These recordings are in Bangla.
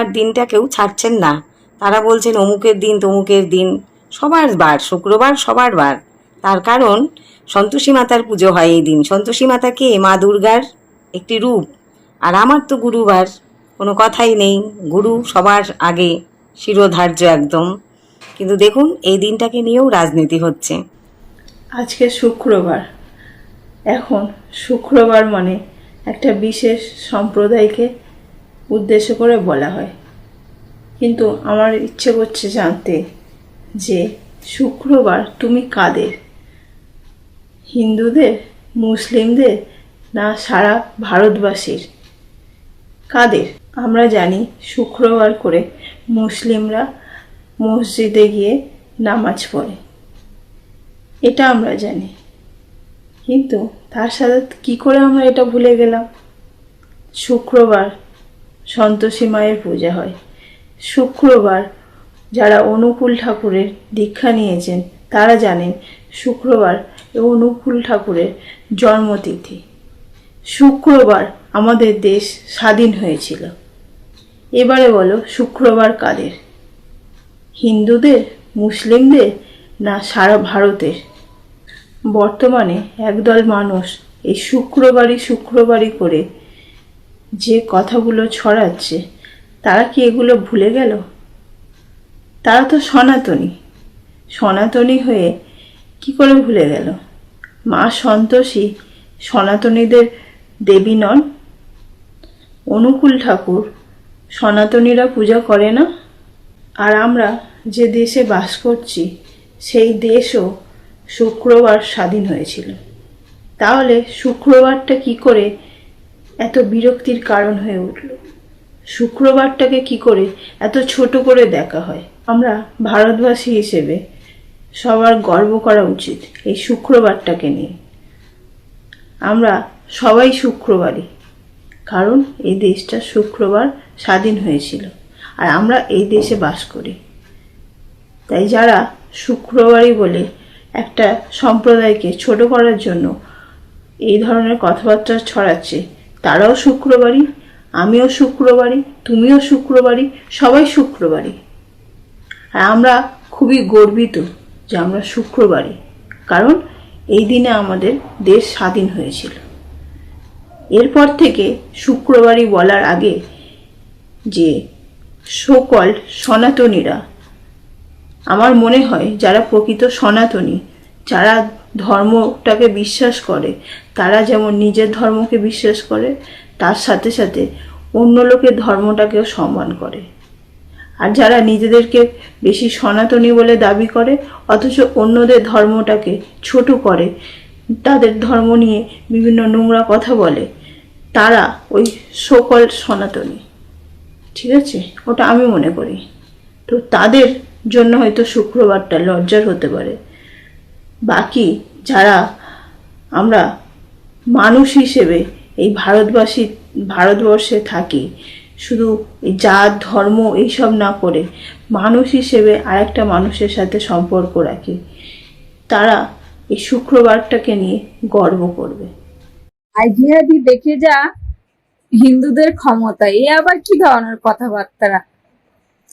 শুক্রবার দিনটাকেও ছাড়ছেন না। তারা বলছেন অমুকের দিন তমুকের দিন, সবার বার শুক্রবার, সবার বার। তার কারণ সন্তোষী মাতার পুজো হয় এই দিন। সন্তোষী মাতা কে? মা দুর্গার একটি রূপ। আর আমার তো গুরুবার, কোনো কথাই নেই, গুরু সবার আগে, শিরোধার্য একদম। কিন্তু দেখুন এই দিনটাকে নিয়েও রাজনীতি হচ্ছে। আজকে শুক্রবার। এখন শুক্রবার মানে একটা বিশেষ সম্প্রদায়কে উদ্দেশ্য করে বলা হয়। কিন্তু আমার ইচ্ছে করছে জানতে যে শুক্রবার তুমি কাদের? হিন্দুদের, মুসলিমদের, না সারা ভারতবাসীর? কাদের? আমরা জানি শুক্রবার করে মুসলিমরা মসজিদে গিয়ে নামাজ পড়ে, এটা আমরা জানি। কিন্তু তার সাথে কি করে আমরা এটা ভুলে গেলাম? শুক্রবার সন্তোষী মায়ের পূজা হয়। শুক্রবার যারা অনুকূল ঠাকুরের দীক্ষা নিয়েছেন তারা জানেন শুক্রবার অনুকূল ঠাকুরের জন্মতিথি। শুক্রবার আমাদের দেশ স্বাধীন হয়েছিল। এবারে বলো শুক্রবার কাদের? হিন্দুদের, মুসলিমদের, না সারা ভারতের? বর্তমানে একদল মানুষ এই শুক্রবারই করে যে কথাগুলো ছড়াচ্ছে, তারা কি এগুলো ভুলে গেল? তারা তো সনাতনী হয়ে কি করে ভুলে গেল? মা সন্তোষী সনাতনীদের দেবী নন? অনুকূল ঠাকুর সনাতনীরা পূজা করে না? আর আমরা যে দেশে বাস করছি সেই দেশও শুক্রবার স্বাধীন হয়েছিল। তাহলে শুক্রবারটা কি করে এত বিরক্তির কারণ হয়ে উঠল? শুক্রবারটাকে কি করে এত ছোট করে দেখা হয়? আমরা ভারতবাসী হিসেবে সবার গর্ব করা উচিত এই শুক্রবারটাকে নিয়ে। আমরা সবাই শুক্রবারই, কারণ এই দেশটা শুক্রবার স্বাধীন হয়েছিল আর আমরা এই দেশে বাস করি। তাই যারা শুক্রবারই বলে একটা সম্প্রদায়কে ছোট করার জন্য এই ধরনের কথাবার্তা ছড়াচ্ছে, তারাও শুক্রবারই, আমিও শুক্রবারই, তুমিও শুক্রবারই, সবাই শুক্রবারই। আর আমরা খুবই গর্বিত যে আমরা শুক্রবারই, কারণ এই দিনে আমাদের দেশ স্বাধীন হয়েছিল। এরপর থেকে শুক্রবারই বলার আগে যে সকল সনাতনীরা, আমার মনে হয় যারা প্রকৃত সনাতনী, যারা ধর্মটাকে বিশ্বাস করে, তারা যেমন নিজের ধর্মকে বিশ্বাস করে তার সাথে সাথে অন্য লোকের ধর্মটাকেও সম্মান করে। আর যারা নিজেদেরকে বেশি সনাতনী বলে দাবি করে অথচ অন্যদের ধর্মটাকে ছোট করে, তাদের ধর্ম নিয়ে বিভিন্ন নোংরা কথা বলে, তারা ওই সকল সনাতনী। ঠিক আছে, ওটা আমি মনে করি। তো তাদের জন্য হয়তো শুক্রবারটা লজ্জার হতে পারে। বাকি যারা আমরা মানুষ হিসেবে এই ভারতবর্ষে থাকি, শুধু এই জাত ধর্ম এইসব না করে মানুষ হিসেবে আরেকটা মানুষের সাথে সম্পর্ক রাখি, তারা এই শুক্রবারটাকে নিয়ে গর্ব করবে। আইজিহাদি দেখে যা হিন্দুদের ক্ষমতা, এ আবার কি ধরনের কথাবার্তা?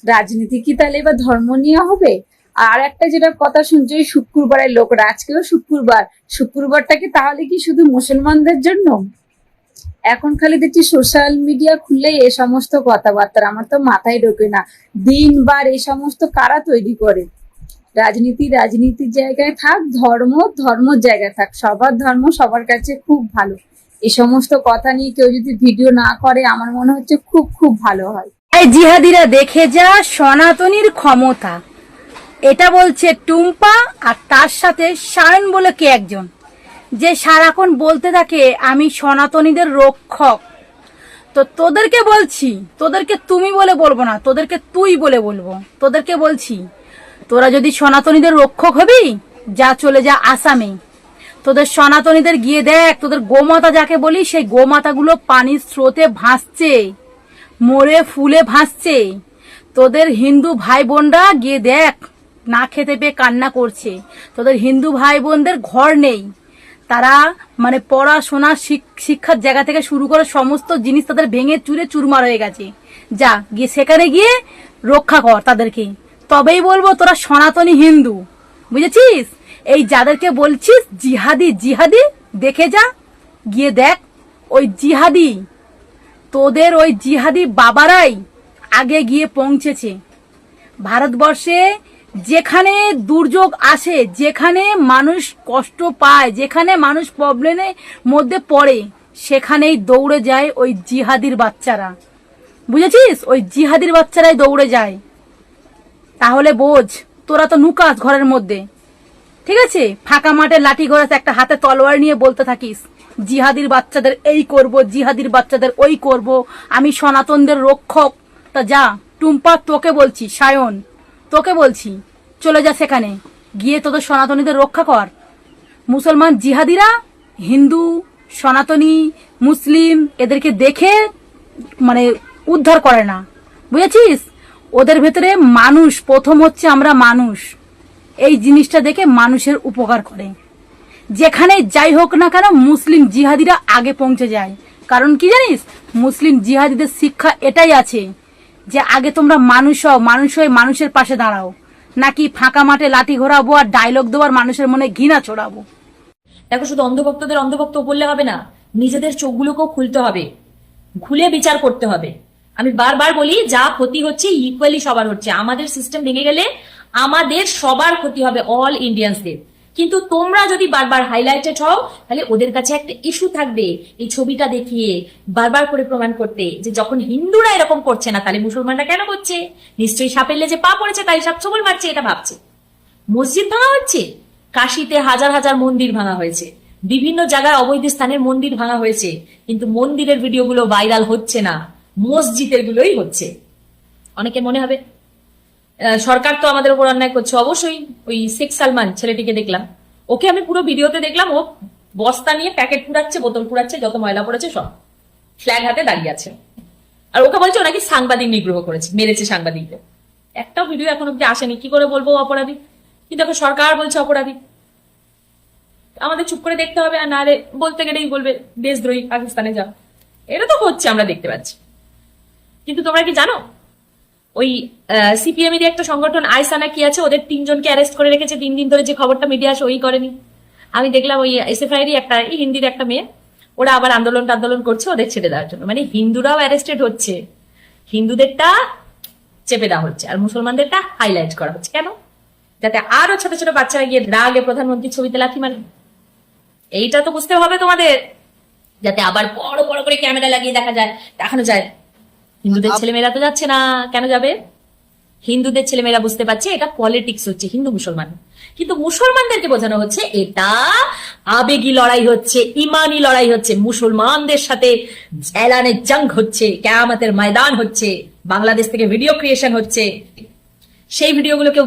রাজনীতি কি তাহলে এবার ধর্ম নিয়ে হবে? আর একটা যেটা কথা শুনছি, ওই শুক্রবারের লোকরা, আজকেও শুক্রবারটা কি তাহলে কি শুধু মুসলমানদের জন্য? এখন খালি দেখছি সোশ্যাল মিডিয়া খুললেই এ সমস্ত কথাবার্তা, আমার তো মাথায় ঢোকে না। দিনবার এই সমস্ত কারা তৈরি করে? রাজনীতির জায়গায় থাক, ধর্মর জায়গায় থাক, সবার ধর্ম সবার কাছে খুব ভালো। এই সমস্ত কথা নিয়ে কেউ যদি ভিডিও না করে আমার মনে হচ্ছে খুব খুব ভালো হয়। এই জিহাদিরা দেখে যা সনাতনীর ক্ষমতা, এটা বলছে টুম্পা। আর তার সাথে সায়ন বলে কে একজন, যে সারাক্ষণ বলতে থাকে আমি সনাতনীদের রক্ষক। তো তোদেরকে বলছি, তোদেরকে তুমি বলে বলবো না, তোদেরকে তুই বলে বলবো। তোদেরকে বলছি, তোরা যদি সনাতনীদের রক্ষক হবি, যা চলে যা আসামে। তোদের সনাতনীদের গিয়ে দেখ, তোদের গোমাতা যাকে বলি, সেই গোমাতাগুলো পানির স্রোতে ভাসছে, মরে ফুলে ভাসছে। তোদের হিন্দু ভাই বোনরা গিয়ে দেখ, না খেতে পেয়ে কান্না করছে। তোদের হিন্দু ভাই বোনদের ঘর নেই, তারা মানে পড়াশোনা শিক্ষার জায়গা থেকে শুরু করে সমস্ত জিনিস তাদের ভেঙে চুরে চুরমার হয়ে গেছে। যা গিয়ে সেখানে গিয়ে রক্ষা কর তাদেরকে, তবেই বলবো তোরা সনাতনী হিন্দু, বুঝেছিস? এই যাদেরকে বলছিস জিহাদি জিহাদি, দেখে যা, গিয়ে দেখ ওই জিহাদি, তোদের ওই জিহাদি বাবারাই আগে গিয়ে পৌঁছেছে। ভারতবর্ষে যেখানে দুর্যোগ আসে, যেখানে মানুষ কষ্ট পায়, যেখানে মানুষ প্রবলেমের মধ্যে পড়ে, সেখানেই দৌড়ে যায় ওই জিহাদির বাচ্চারা, বুঝেছিস? ওই জিহাদির বাচ্চারাই দৌড়ে যায়। তাহলে বোঝ, তোরা তো নুকাস ঘরের মধ্যে, ঠিক আছে? ফাঁকা মাঠে লাঠি ঘোরাতে একটা হাতে তলোয়ার নিয়ে বলতে থাকিস জিহাদির বাচ্চাদের এই করব, জিহাদির বাচ্চাদের ওই করব, আমি সনাতনদের রক্ষক। তা যা টুম্পা, তোকে বলছি, সায়ন তোকে বলছি, চলে যা সেখানে, গিয়ে তোদের সনাতনীদের রক্ষা কর। মুসলমান জিহাদিরা হিন্দু, সনাতনী, মুসলিম এদেরকে দেখে মানে উদ্ধার করে না, বুঝেছিস? ওদের ভেতরে মানুষ, প্রথম হচ্ছে আমরা মানুষ, এই জিনিসটা দেখে মানুষের উপকার করে। যেখানে যাই হোক না কেন মুসলিম জিহাদিরা আগে পৌঁছে যায়। কারণ কি জানিস, মুসলিম জিহাদিদের শিক্ষা এটাই আছে যে আগে তোমরা মানুষ হও, মানুষ হয়ে মানুষের পাশে দাঁড়াও, নাকি ফাঁকা মাঠে লাঠি ঘোরাবো আর ডায়লগ দেওয়ার মানুষের মনে ঘৃণা ছড়াবো। দেখো, শুধু অন্ধভক্তদের অন্ধভক্ত বললে হবে না, নিজেদের চোখগুলোকেও খুলতে হবে, খুলে বিচার করতে হবে। আমি বারবার বলি, যা ক্ষতি হচ্ছে ইকুয়ালি সবার হচ্ছে। আমাদের সিস্টেম ভেঙে গেলে আমাদের সবার ক্ষতি হবে, অল ইন্ডিয়ানসদের। কিন্তু তোমরা যদি বারবার হাইলাইটেড হও, তাহলে ওদের কাছে একটা ইস্যু থাকবে এই ছবিটা দেখিয়ে বারবার করে প্রমাণ করতে, যে যখন হিন্দুরা এরকম করছে না, তাহলে মুসলমানরা কেন করছে? নিশ্চয়ই সাপের লেজে পা পড়েছে, তাই সাপ ছবল মারছে, এটা ভাবছে। মসজিদ ভাঙা হচ্ছে, কাশিতে হাজার হাজার মন্দির ভাঙা হয়েছে, বিভিন্ন জায়গায় অবৈধ স্থানের মন্দির ভাঙা হয়েছে, কিন্তু মন্দিরের ভিডিওগুলো ভাইরাল হচ্ছে না, মসজিদের গুলোই হচ্ছে। অনেকে মনে হবে সরকার তো আমাদের উপর অন্যায় করছে। অবশ্যই ওই শেখ সালমান ছেলেটিকে দেখলাম, ওকে আমি পুরো ভিডিওতে দেখলাম, ও বস্তা নিয়ে প্যাকেট পুড়াচ্ছে, বোতল পুড়াচ্ছে, যত ময়লা পড়েছে সব, ফ্ল্যাগ হাতে দাঁড়িয়ে আছে। আর ওকে বলছে ও নাকি সাংবাদিক নিগ্রহ করেছে, মেরেছে সাংবাদিকদের। একটাও ভিডিও এখন অব্দি আসেনি, কি করে বলবো অপরাধী? কিন্তু এখন সরকার বলছে অপরাধী, আমাদের চুপ করে দেখতে হবে, আর না বলতে গেলেই বলবে দেশদ্রোহী, পাকিস্তানে যা। এটা তো হচ্ছে, আমরা দেখতে পাচ্ছি। কিন্তু তোমরা কি জানো, ওই সিপিএম এর একটা সংগঠন আইসানা কি আছে, ওদের 3 জনকে অ্যারেস্ট করে রেখেছে 3 দিন ধরে। যে খবরটা মিডিয়া আসে ওই করেনি। আমি দেখলাম ওই এসএফআইরই একটা হিন্দির একটা মেয়ে, ওরা আবার আন্দোলন করছে ওদের ছেড়ে দেওয়ার জন্য। মানে হিন্দুরাও অ্যারেস্টেড হচ্ছে, হিন্দুদেরটা চেপে দেওয়া হচ্ছে, আর মুসলমানদেরটা হাইলাইট করা হচ্ছে। কেন? যাতে আরো ছোট ছোট বাচ্চারা গিয়ে রাগে প্রধানমন্ত্রীর ছবিতে লাথি মারে। এইটা তো বুঝতে হবে তোমাদের, যাতে আবার বড় বড় করে ক্যামেরা লাগিয়ে দেখানো যায়। হিন্দুদের ছেলেমেয়েরা তো যাচ্ছে না, কেন যাবে? হিন্দুদের ছেলেমেয়েরা বুঝতে পারছে এটা পলিটিক্স হচ্ছে, হিন্দু মুসলমান। কিন্তু মুসলমানদেরকে বোঝানো হচ্ছে এটা আবেগী লড়াই হচ্ছে, ইমানি লড়াই হচ্ছে, মুসলমানদের সাথে এলানে জং হচ্ছে, কিয়ামতের ময়দান হচ্ছে, বাংলাদেশ থেকে ভিডিও ক্রিয়েশন হচ্ছে। সেই ভিডিওগুলোকে